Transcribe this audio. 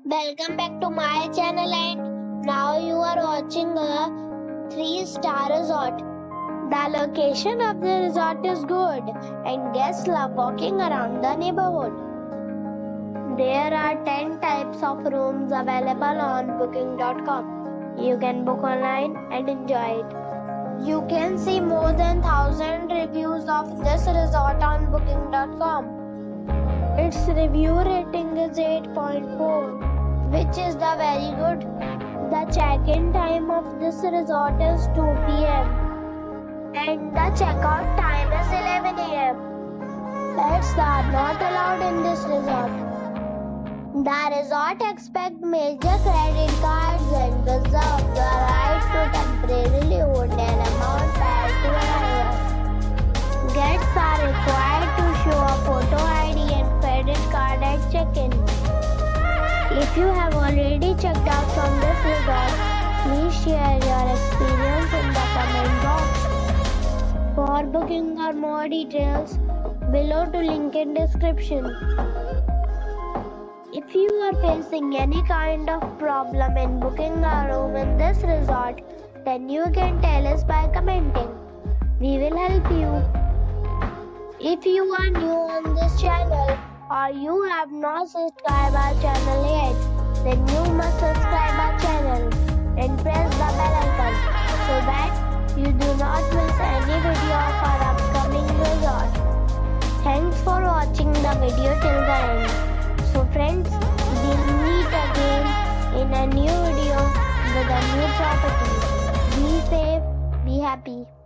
welcome back to my channel, and now you are watching a 3-star resort. The location of the resort is good and guests love walking around the neighborhood. There are 10 types of rooms available on booking.com. You can book online and enjoy it. You can see more than 1,000 reviews of this resort on booking.com. Its review rating is 8.4, which is the very good. The check-in time of this resort is 2 p.m. and the checkout time is 11 a.m. Pets are not allowed in this resort. The resort expects major credit cards and reserves the right to temporarily hold an amount prior to arrival. Guests are required to show a photo ID and credit card at check-in. If you have already checked out from this resort, please share your experience in the comment box. For booking or more details, below to link in description. If you are facing any kind of problem in booking a room in this resort, then you can tell us by commenting. We will help you. If you are new on this channel or you have not subscribed our channel yet, then you must subscribe our channel and press the bell icon so that you do not miss any video of our upcoming resort. Thanks for watching the video till the end. So friends, we'll meet again in a new video with a new property. Be safe, be happy.